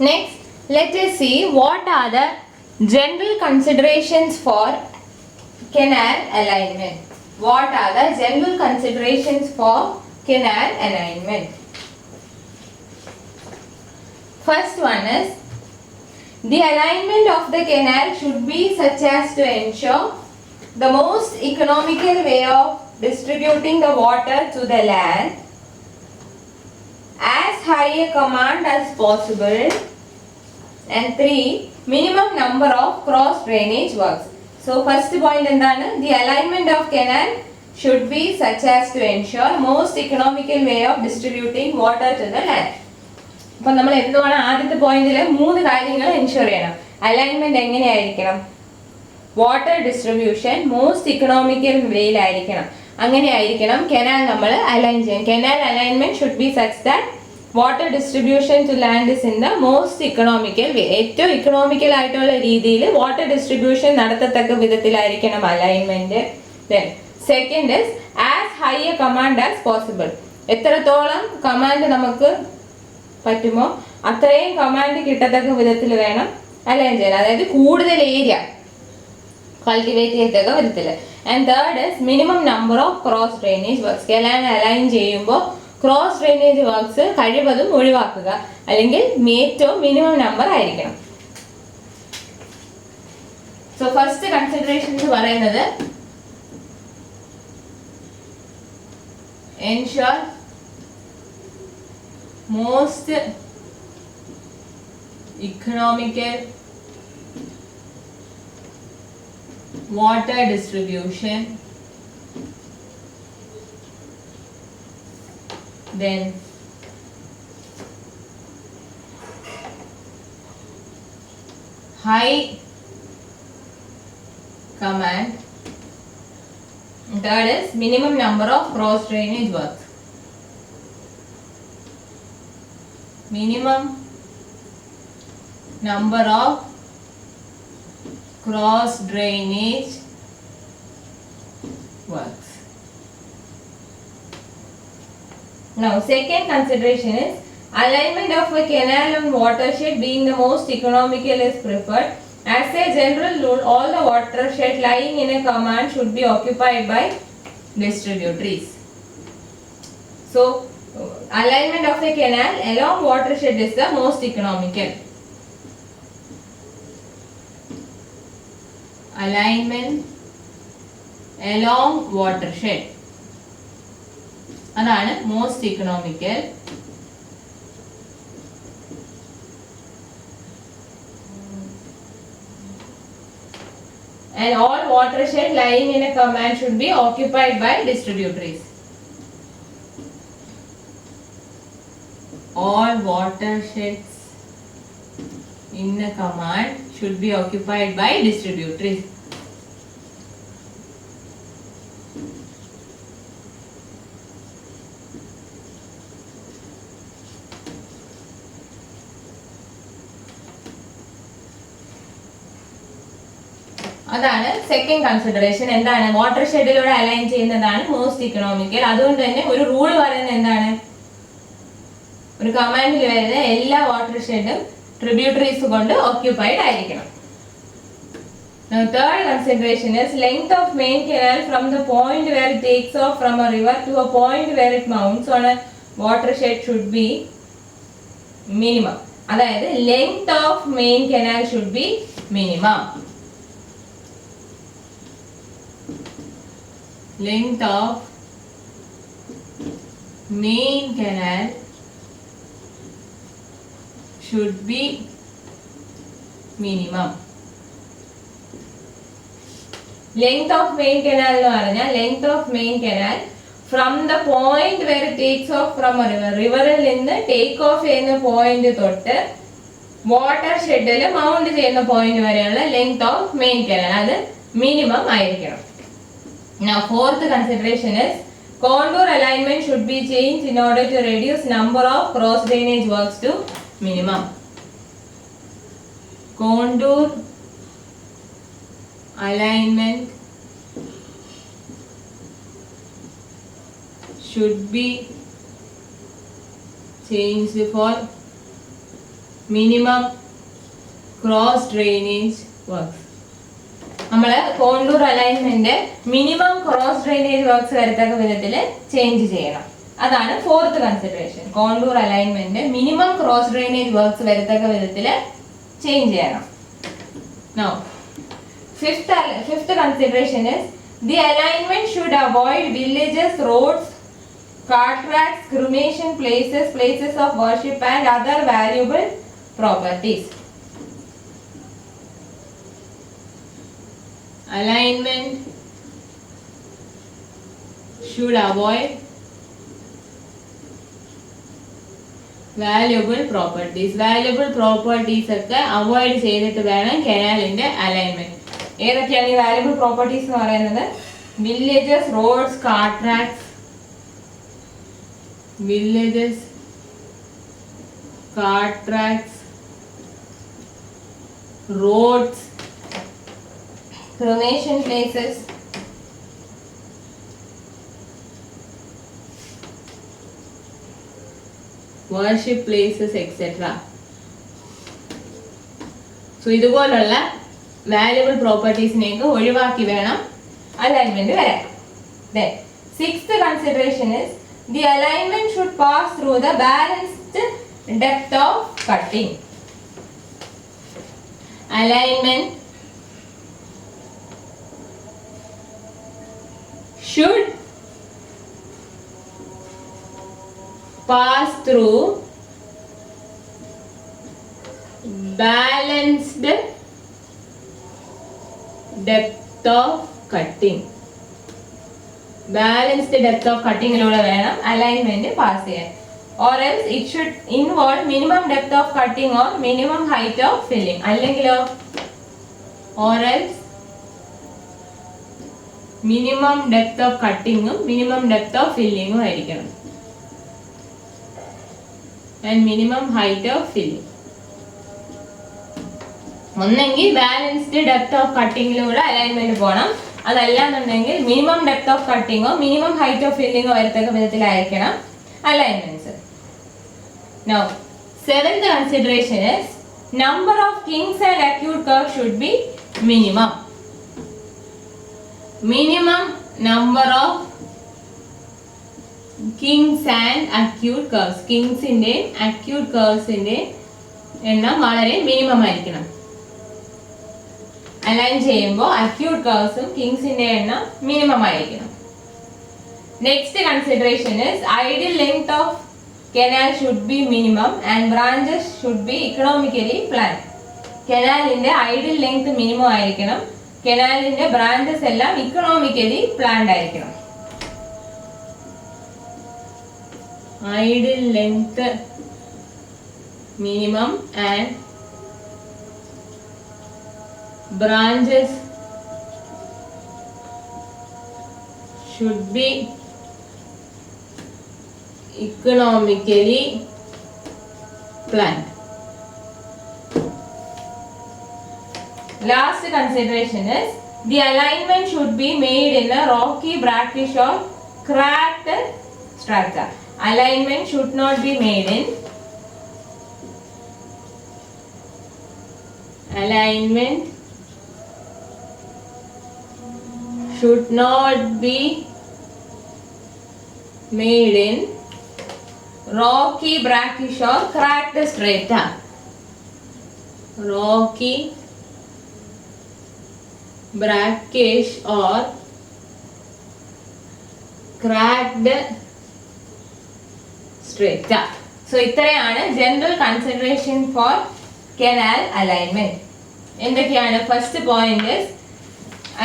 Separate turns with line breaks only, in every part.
Next, let us see what are the general considerations for canal alignment. What are the general considerations for canal alignment? First one is, the alignment of the canal should be such as to ensure the most economical way of distributing the water to the land, as high a command as possible, and 3, minimum number of cross drainage works. So first point endana, the alignment of canal should be such as to ensure most economical way of distributing water to the land. അപ്പോൾ നമ്മൾ എന്തുവാണ് ആദ്യത്തെ പോയിന്റിൽ 3 കാര്യങ്ങൾ ensure ചെയ്യണം. Alignment എങ്ങനെയായിരിക്കണം? Water distribution most economical വേയിലായിരിക്കണം. അങ്ങനെയായിരിക്കണം കനാൽ നമ്മൾ അലൈൻ ചെയ്യാൻ. Canal alignment should be such that water distribution to land is in the most economical way. ഏറ്റവും ഇക്കണോമിക്കൽ ആയിട്ടുള്ള രീതിയിൽ വാട്ടർ ഡിസ്ട്രിബ്യൂഷൻ നടത്തത്തക്ക വിധത്തിലായിരിക്കണം alignment. Second is as high a command as possible. എത്രത്തോളം കമാൻഡ് നമുക്ക് പറ്റുമോ അത്രയും കമാൻഡ് കിട്ടത്തക്ക വിധത്തിൽ വേണം അലൈൻ ചെയ്യാൻ. അതായത് കൂടുതൽ ഏരിയ കൾട്ടിവേറ്റ് ചെയ്യത്തക്ക വിധത്തിൽ. And third is minimum number of cross drainage works. Canal align ചെയ്യുമ്പോൾ ക്രോസ് ഡ്രെയിനേജ് വർക്ക്സ് കഴിവതും ഒഴിവാക്കുക, അല്ലെങ്കിൽ ഏറ്റവും മിനിമം നമ്പർ ആയിരിക്കണം. സോ ഫസ്റ്റ് കൺസിഡറേഷൻസ് പറയുന്നത് ensure most economical water distribution, then high command, third is minimum number of cross drainage works. Minimum number of cross drainage works. Now second consideration is alignment of a canal and watershed being the most economical is preferred. As a general rule, all the watershed lying in a command should be occupied by distributaries. So alignment of a canal along watershed is the most economical. Alignment along watershed അതാണ് most economical. And all watershed lying in a command should be occupied by distributaries. All watersheds in a command should be occupied by distributaries. അതാണ് second consideration. എന്താണ്? Water ഷെഡിലൂടെ align ചെയ്യുന്നതാണ് most economical. അതുകൊണ്ട് തന്നെ ഒരു rule പറയുന്നത് എന്താണ്? ഒരു കമാൻഡിൽ വരുന്ന എല്ലാ വാട്ടർ ഷെഡും ട്രിബ്യൂട്ടറീസ് കൊണ്ട് ഓക്യുപ്പൈഡ് ആയിരിക്കണം. Now third consideration is length of main canal from the point where it takes off from a river to a point where it mounts on a watershed should be minimum. അതായത് length of main canal should be minimum. Length of main canal should be minimum. Length of main canal എന്ന് പറഞ്ഞാൽ length of main canal from the point where it takes off from a river. റിവറിൽ നിന്ന് take off ചെയ്യുന്ന point തൊട്ട് water ഷെഡിൽ mount ചെയ്യുന്ന point വരെയുള്ള length of main canal അത് minimum ആയിരിക്കണം. Now fourth consideration is contour alignment should be changed in order to reduce number of cross drainage works to minimum. Contour alignment should be changed for minimum cross drainage works. നമ്മൾ contour alignment minimum cross drainage works വരത്തക്ക വിധത്തിൽ change ചെയ്യണം. അതാണ് fourth consideration. Contour alignment minimum cross drainage works വരത്തക്ക വിധത്തിൽ change ചെയ്യണം. Now, fifth consideration is the alignment should avoid villages, roads, cart tracks, cremation places, places of worship and other valuable properties. Alignment should avoid valuable properties. Valuable properties ഒക്കെ avoid ചെയ്തിട്ട് വേണം കനാലിന്റെ alignment. ഏതൊക്കെയാണ് ഈ valuable properties എന്ന് പറയുന്നത്? Villages, roads, car tracks, villages, car tracks, roads, cremation places, worship places, etc. So ഇതുപോലുള്ള valuable പ്രോപ്പർട്ടീസിനെയൊക്കെ ഒഴിവാക്കി വേണം അലൈൻമെന്റ് വരാൻ. Then sixth consideration is the alignment should pass through the balanced depth of cutting. Alignment should pass through balanced depth of cutting. Balanced depth of cutting looda venam alignment pass cheyan, or else it should involve minimum depth of cutting or minimum height of filling. Allengilo or else minimum depth of cutting minimum depth of filling ആയിരിക്കണം, and minimum height of filling. ഒന്നെങ്കിൽ balanced depth of കട്ടിങ്ങിലൂടെ alignment പോകണം, അതല്ലാന്നുണ്ടെങ്കിൽ minimum depth of കട്ടിങ്ങോ minimum height of ഫില്ലിങ്ങോ വരത്തക്ക വിധത്തിലായിരിക്കണം alignments. Now seventh consideration is number of kinks and acute curve should be minimum. Minimum number of kings and acute curves. Kings ന്റെ acute curves ന്റെ എണ്ണം വളരെ മിനിമം ആയിരിക്കണം. Align ചെയ്യുമ്പോൾ acute curves ഉം kings ന്റെ എണ്ണം മിനിമം ആയിരിക്കണം. Next consideration is ideal length of canal should be minimum and branches should be economically planned. കനാലിന്റെ ഐഡിയൽ ലെങ്ത് മിനിമം ആയിരിക്കണം, കനാലിന്റെ ബ്രാഞ്ചസ് എല്ലാം ഇക്കണോമിക്കലി പ്ലാൻഡ് ആയിരിക്കണം. Ideal length minimum and branches should be economically planned. Last consideration is the alignment should be made in a rocky, brackish or cracked strata. Alignment should not be made in rocky, brackish or cracked strata. Rocky, brackish or cracked strata. So ഇത്രയാണ് general consideration four canal alignment. എന്തൊക്കെയാണ്? First point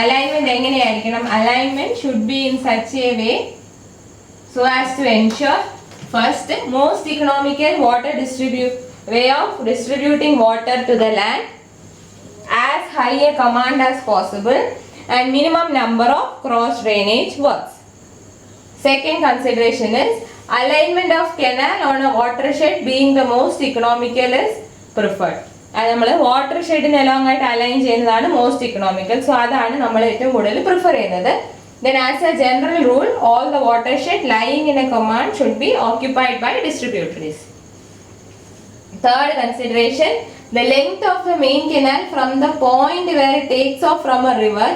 alignment എങ്ങനെയായിരിക്കണം? Alignment should be in such a way so as to ensure first most economical water way of distributing water to the land, as high a command as possible, and minimum number of cross drainage works. Second consideration is alignment of canal on a watershed being the most economical is preferred. അത് നമ്മൾ water ഷെഡിന് എല്ലാം ആയിട്ട് align ചെയ്യുന്നതാണ് most economical. So അതാണ് നമ്മൾ ഏറ്റവും കൂടുതൽ prefer ചെയ്യുന്നത്. Then as a general rule, all the watershed lying in a command should be occupied by distributaries. Third consideration, the length of the main canal from the point where it takes off from a river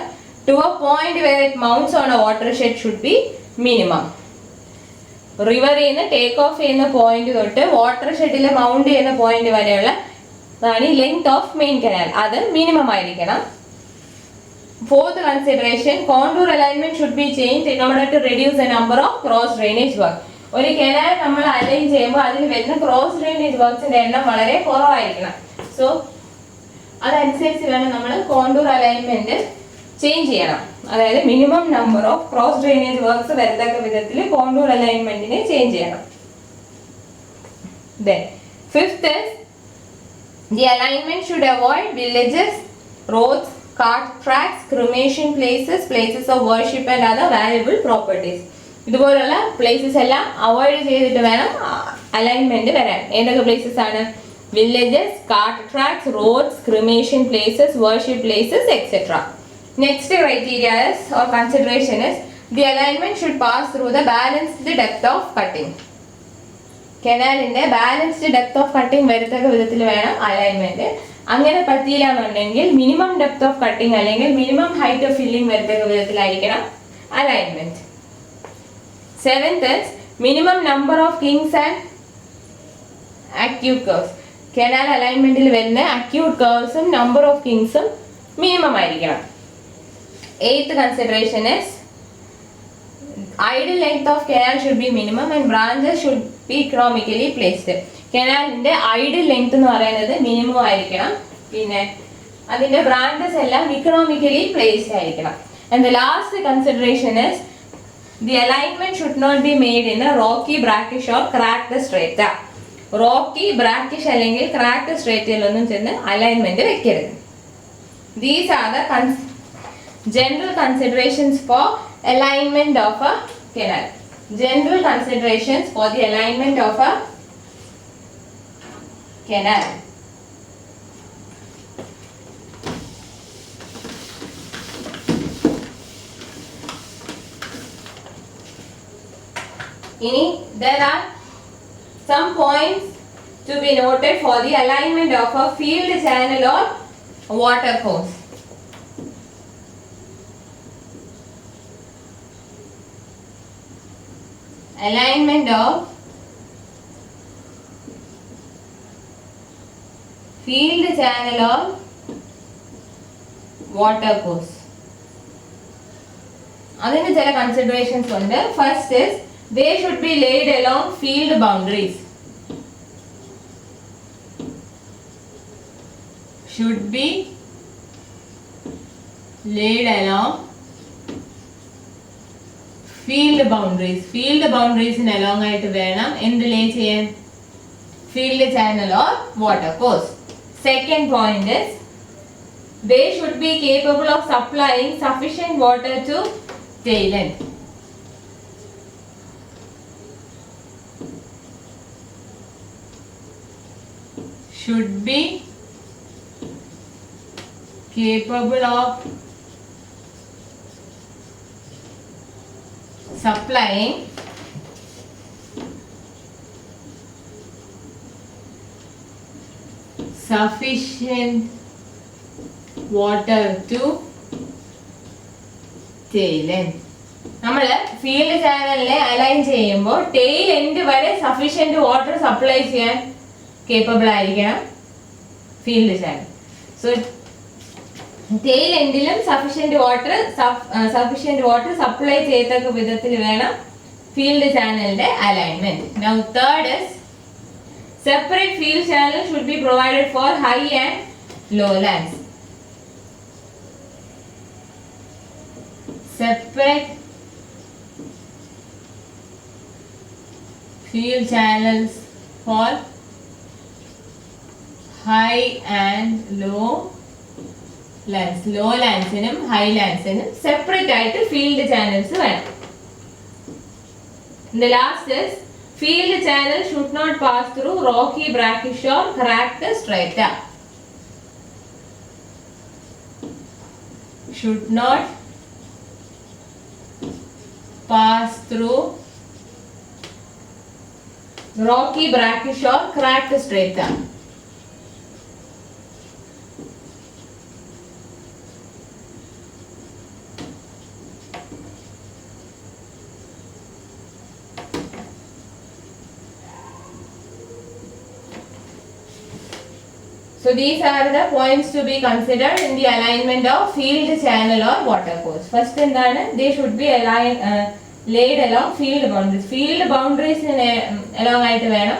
to a point where it mounts on a watershed should be minimum. റിവറിൽ നിന്ന് take off ചെയ്യുന്ന point തൊട്ട് water ഷെഡിൽ mount ചെയ്യുന്ന point വരെയുള്ള അതാണ് ഈ length of main canal, അത് minimum ആയിരിക്കണം. Fourth consideration, contour alignment should be changed in order to reduce the number of cross drainage work. ഒരു കനാൽ നമ്മൾ അലൈൻ ചെയ്യുമ്പോൾ അതിൽ വരുന്ന ക്രോസ് ഡ്രെയിനേജ് വർക്ക്സിന്റെ എണ്ണം വളരെ കുറവായിരിക്കണം. സോ അതനുസരിച്ച് വേണം നമ്മൾ കോണ്ടൂർ അലൈൻമെന്റ് ചേഞ്ച് ചെയ്യണം. അതായത് minimum number of cross drainage works വരത്തക്ക വിധത്തിൽ കോണ്ടൂർ അലൈൻമെന്റിനെ ചേഞ്ച് ചെയ്യണം. Then fifth is the alignment should avoid villages, roads, cart tracks, cremation places, places of worship and other valuable properties. ഇതുപോലുള്ള places എല്ലാം avoid ചെയ്തിട്ട് വേണം അലൈൻമെന്റ് വരാൻ. ഏതൊക്കെ പ്ലേസസ് ആണ്? Villages, cart tracks, roads, cremation places, worship places etcetera. Next criteria or consideration is the alignment should pass through the balanced depth of cutting. കനാലിന്റെ balanced depth of cutting വരത്തക്ക വിധത്തിൽ വേണം alignment. അങ്ങനെ പറ്റിയില്ല എന്നുണ്ടെങ്കിൽ മിനിമം ഡെപ്ത് ഓഫ് കട്ടിംഗ് അല്ലെങ്കിൽ minimum height of filling വരത്തക്ക വിധത്തിലായിരിക്കണം alignment. Seventh is minimum number of kings and acute curves. Canal alignmentil വരുന്ന acute curvesum number of kingsum minimum ആയിരിക്കണം. Eighth consideration is idle length of canal should be minimum and branches should be economically placed. കനാലിന്റെ idle length എന്ന് പറയുന്നത് minimum ആയിരിക്കണം. പിന്നെ അതിന്റെ branches എല്ലാം economically placed ആയിരിക്കണം. And the last consideration is the alignment should not be made in a rocky, brackish or cracked strata. Rocky, brackish അല്ലെങ്കിൽ cracked strata ഒന്നും ചെന്ന് അലൈൻമെന്റ് വെക്കരുത്. These are the general considerations for alignment of a canal. General considerations for the alignment of a canal. There are some points to be noted for the alignment of a field channel or water course. Alignment of field channel or water course. അതിന് ചില considerations ഉണ്ട്. First is they should be laid along field boundaries. Should be laid along field boundaries. Field boundaries in along ആയിട്ട് വേണം എന്ത് lay ചെയ്യാൻ? Field channel or water course. Second point is they should be capable of supplying sufficient water to tail end. Should be capable of supplying sufficient water to tail end. നമ്മൾ field ചാനലിനെ align ചെയ്യുമ്പോൾ tail end വരെ sufficient water supply ചെയ്യാൻ capable ആയിരിക്കണം field channel. So tail എൻഡിലും sufficient water supply ചെയ്യത്തക്ക വിധത്തിൽ വേണം ഫീൽഡ് ചാനലിന്റെ alignment. Now third is separate field channel should be provided for high and low lands. Separate field channels for high and low lands. Low lands inum high lands inum separate ആയിട്ട് field channels വേണം. The last is field channel should not pass through rocky, brackish or cracked strata. Should not pass through rocky, brackish or cracked strata. So these are the points to be considered in the alignment of field channel or water course. First എന്താണ്, they should be laid along field boundaries. Field boundaries along ആയിട്ട് വേണം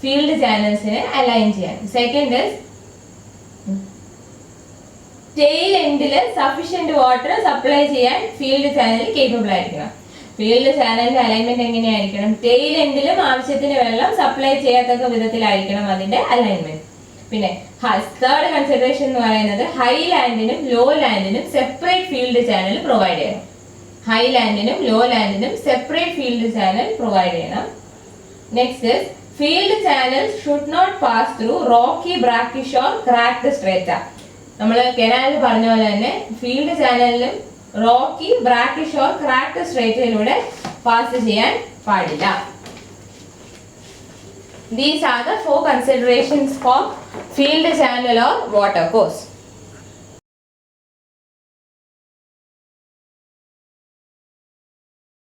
field channels align ചെയ്യാൻ. Second is tail endൽ sufficient water supply ചെയ്യാൻ field channel capable ആയിരിക്കണം. Field ചാനലിന്റെ alignment എങ്ങനെയായിരിക്കണം? Tail എൻഡിലും ആവശ്യത്തിന് വെള്ളം സപ്ലൈ ചെയ്യാത്തക്ക വിധത്തിലായിരിക്കണം അതിന്റെ അലൈൻമെന്റ്. പിന്നെ തേർഡ് കൺസിഡറേഷൻ എന്ന് പറയുന്നത് ഹൈ ലാൻഡിനും ലോ ലാൻഡിനും സെപ്പറേറ്റ് ഫീൽഡ് ചാനൽ പ്രൊവൈഡ് ചെയ്യണം. ഹൈ ലാൻഡിനും ലോ ലാൻഡിനും സെപ്പറേറ്റ് ഫീൽഡ് ചാനൽ പ്രൊവൈഡ് ചെയ്യണം. Next field channel should not pass through rocky, brackish or cracked strata. നമ്മൾ കനാലിൽ പറഞ്ഞ പോലെ തന്നെ ഫീൽഡ് ചാനലിലും റോക്കി, ബ്രാക്കിഷ് ഓർ ക്രാക്ഡ് സ്ട്രേറ്റയിലൂടെ പാസ് ചെയ്യാൻ പാടില്ല. These are the 4 considerations for field channel or water course.